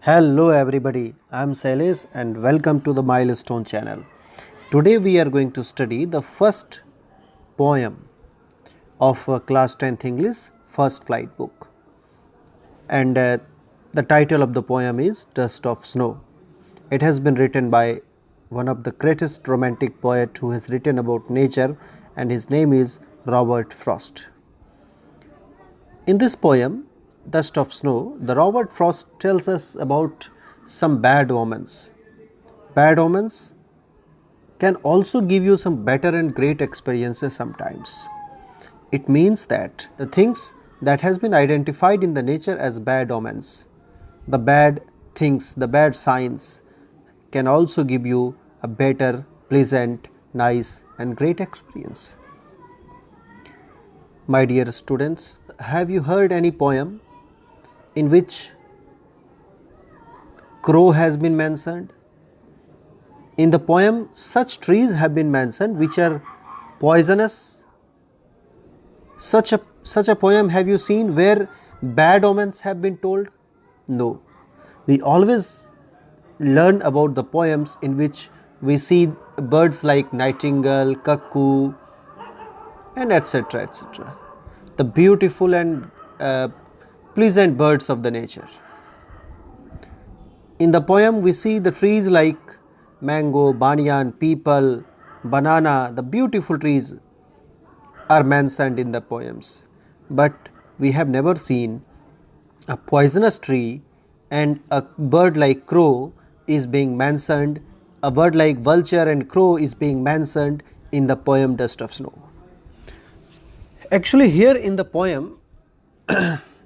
Hello everybody, I am Sailesh and welcome to the Milestone channel. Today we are going to study the first poem of class 10th English first flight book, and the title of the poem is Dust of Snow. It has been written by one of the greatest romantic poet who has written about nature, and his name is Robert Frost. In this poem, Dust of Snow, the Robert Frost tells us about some bad omens. Bad omens can also give you some better and great experiences sometimes. It means that the things that has been identified in the nature as bad omens, the bad things, the bad signs can also give you a better, pleasant, nice and great experience. My dear students, have you heard any poem in which crow has been mentioned? In the poem, such trees have been mentioned which are poisonous. Such a poem have you seen where bad omens have been told? No. We always learn about the poems in which we see birds like nightingale, cuckoo, and etc. etc. The beautiful and pleasant birds of the nature. In the poem, we see the trees like mango, banyan, peepal, banana, the beautiful trees are mentioned in the poems. But we have never seen a poisonous tree, and a bird like crow is being mentioned, a bird like vulture and crow is being mentioned in the poem Dust of Snow. Actually, here in the poem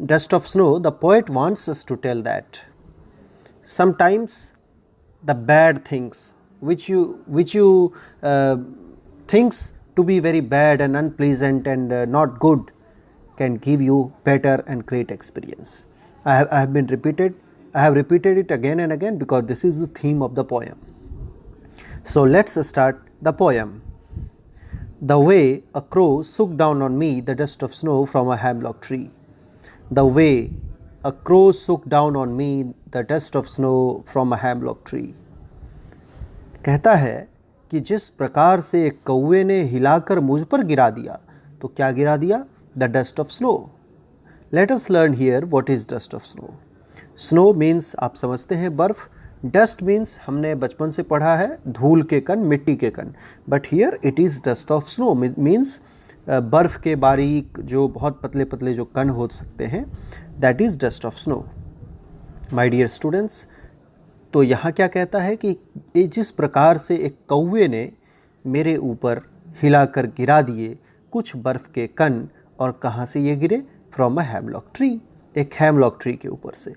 Dust of Snow, the poet wants us to tell that sometimes the bad things which you thinks to be very bad and unpleasant and not good can give you better and great experience. I have repeated it again and again because this is the theme of the poem. So let's start the poem. The way a crow shook down on me the dust of snow from a hemlock tree. The way a crow shook down on me the dust of snow from a hemlock tree. कहता है कि जिस प्रकार से एक कौवे ने हिलाकर मुझ पर गिरा दिया, तो क्या गिरा दिया? The dust of snow. Let us learn here what is dust of snow. Snow means आप समझते हैं बर्फ. Dust means हमने बचपन से पढ़ा है धूल के कण, मिट्टी के कण. But here it is dust of snow means बर्फ के बारीक जो बहुत पतले पतले जो कण हो सकते हैं, that is dust of snow. My dear students, तो यहाँ क्या कहता है कि जिस प्रकार से एक कौवे ने मेरे ऊपर हिलाकर गिरा दिए कुछ बर्फ़ के कण, और कहाँ से ये गिरे? फ्रॉम अ हेमलॉक ट्री, एक हेमलॉक ट्री के ऊपर से.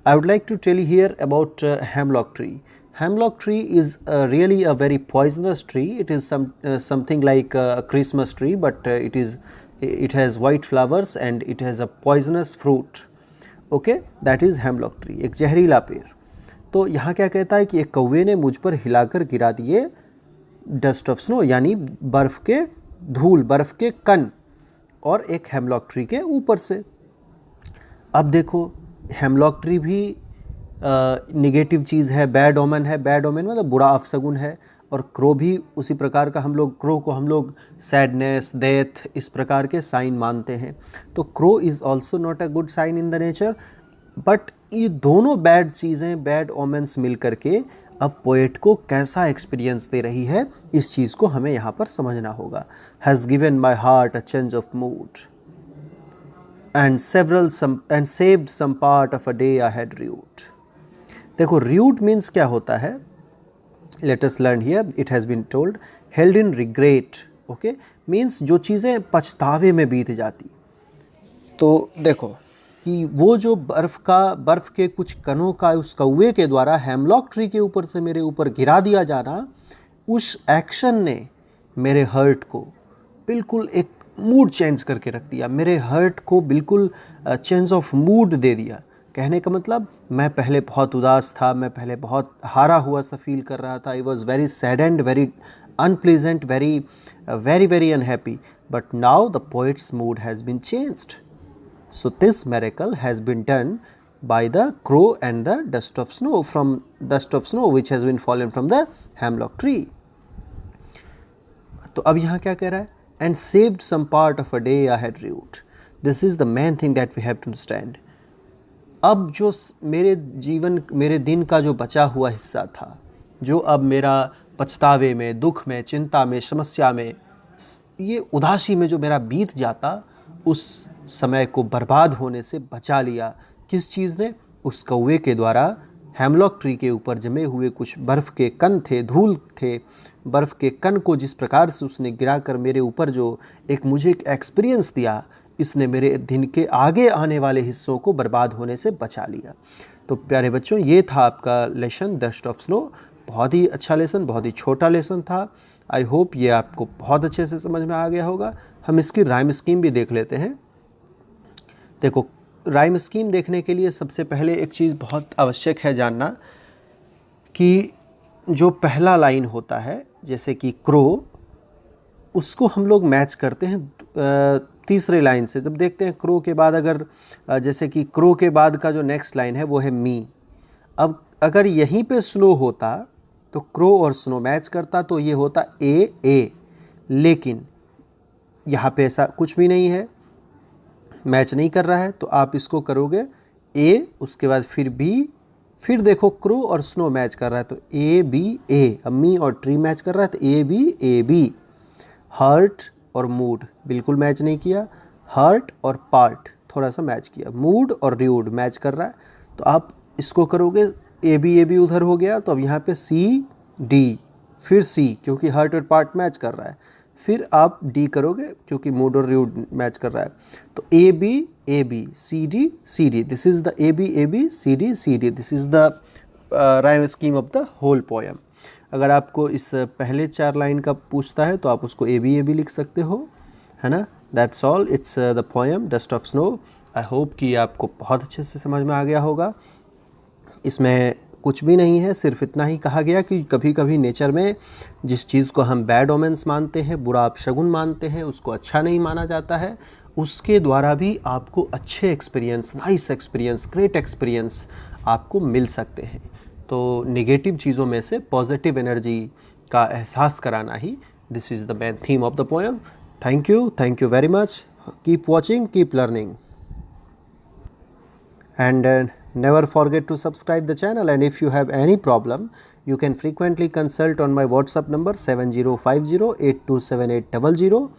I would like to tell you here about hemlock tree. Hemlock tree is really a very poisonous tree. It is something like a Christmas tree, but it has white flowers and it has a poisonous fruit. Okay, that is hemlock tree, एक जहरीला पेड़. तो यहाँ क्या कहता है कि एक कौवे ने मुझ पर हिलाकर गिरा दिए डस्ट ऑफ स्नो, यानी बर्फ़ के धूल, बर्फ़ के कण, और एक हेमलॉक ट्री के ऊपर से. अब देखो, हेमलॉक ट्री भी निगेटिव चीज़ है, बैड ओमन है. बैड ओमन मतलब बुरा अफसगुन है. और क्रो भी उसी प्रकार का, क्रो को हम लोग सैडनेस, डेथ, इस प्रकार के साइन मानते हैं. तो crow is also not a good sign in the nature. But ये दोनों बैड चीज़ें, बैड ओमेंस मिल करके अब पोएट को कैसा एक्सपीरियंस दे रही है, इस चीज़ को हमें यहाँ पर समझना होगा. Has given my heart a change of mood and saved some part of a day I had rued. देखो, रूट मीन्स क्या होता है? Let us learn here. It has been told held in regret. Okay, means जो चीज़ें पछतावे में बीत जाती. तो देखो कि वो जो बर्फ़ के कुछ कणों का उस कौवे के द्वारा हेमलॉक ट्री के ऊपर से मेरे ऊपर गिरा दिया जाना, उस एक्शन ने मेरे हर्ट को बिल्कुल एक मूड चेंज करके रख दिया. मेरे हर्ट को बिल्कुल चेंज ऑफ मूड दे दिया. कहने का मतलब, मैं पहले बहुत उदास था, मैं पहले बहुत हारा हुआ सा फील कर रहा था. I was very saddened, very unpleasant, very unhappy. But now the poet's mood has been changed. So this miracle has been done by the crow and the dust of snow which has been fallen from the hemlock tree. तो अब यहाँ क्या कह रहा है? And saved some part of a day I had root. This is the main thing that we have to understand. अब जो मेरे दिन का जो बचा हुआ हिस्सा था, जो अब मेरा पछतावे में, दुख में, चिंता में, समस्या में, ये उदासी में जो मेरा बीत जाता, उस समय को बर्बाद होने से बचा लिया। किस चीज़ ने? उस कौवे के द्वारा हेमलॉक ट्री के ऊपर जमे हुए कुछ बर्फ़ के कण थे, धूल थे, बर्फ़ के कण को जिस प्रकार से उसने गिराकर मेरे ऊपर जो मुझे एक एक्सपीरियंस दिया, इसने मेरे दिन के आगे आने वाले हिस्सों को बर्बाद होने से बचा लिया। तो प्यारे बच्चों, ये था आपका लेसन डस्ट ऑफ स्नो। बहुत ही अच्छा लेसन, बहुत ही छोटा लेसन था। आई होप ये आपको बहुत अच्छे से समझ में आ गया होगा। हम इसकी राइम स्कीम भी देख लेते हैं। देखो, राइम स्कीम देखने के लिए सबसे पहले एक चीज़ बहुत आवश्यक है जानना कि जो पहला लाइन होता है, जैसे कि क्रो, उसको हम लोग मैच करते हैं तीसरे लाइन से। जब देखते हैं क्रो के बाद अगर जैसे कि क्रो के बाद का जो नेक्स्ट लाइन है वो है मी। अब अगर यहीं पे स्नो होता तो क्रो और स्नो मैच करता, तो ये होता ए, लेकिन यहाँ पे ऐसा कुछ भी नहीं है, मैच नहीं कर रहा है। तो आप इसको करोगे ए, उसके बाद फिर बी, फिर देखो क्रो और स्नो मैच कर रहा है तो ए बी ए। अब मी और ट्री मैच कर रहा है तो ए बी। हर्ट और मूड बिल्कुल मैच नहीं किया। हर्ट और पार्ट थोड़ा सा मैच किया। मूड और र्यूड मैच कर रहा है। तो आप इसको करोगे ए बी उधर हो गया, तो अब यहाँ पे सी डी, फिर सी क्योंकि हर्ट और पार्ट मैच कर रहा है, फिर आप डी करोगे क्योंकि मूड और र्यूड मैच कर रहा है। तो A B C D, this is the A B C D, this is the rhyme scheme of the whole poem. अगर आपको इस पहले 4 लाइन का पूछता है तो आप उसको ए बी लिख सकते हो, है ना। That's all, it's the poem dust of snow. I hope कि आपको बहुत अच्छे से समझ में आ गया होगा। इसमें कुछ भी नहीं है, सिर्फ इतना ही कहा गया कि कभी कभी नेचर में जिस चीज़ को हम बैड ओमेंस मानते हैं, बुरा अपशगुन मानते हैं, उसको अच्छा नहीं माना जाता है, उसके द्वारा भी आपको अच्छे experience, nice experience, great experience आपको मिल सकते हैं। तो नेगेटिव चीज़ों में से पॉजिटिव एनर्जी का एहसास कराना ही this is the main theme of the poem. Thank you very much. Keep watching, keep learning, and never forget to subscribe the channel. And if you have any problem, you can frequently consult on my WhatsApp number 7050827800.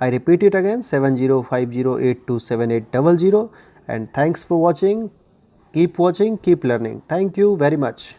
I repeat it again, 7050827800. And thanks for watching. Keep watching, keep learning. Thank you very much.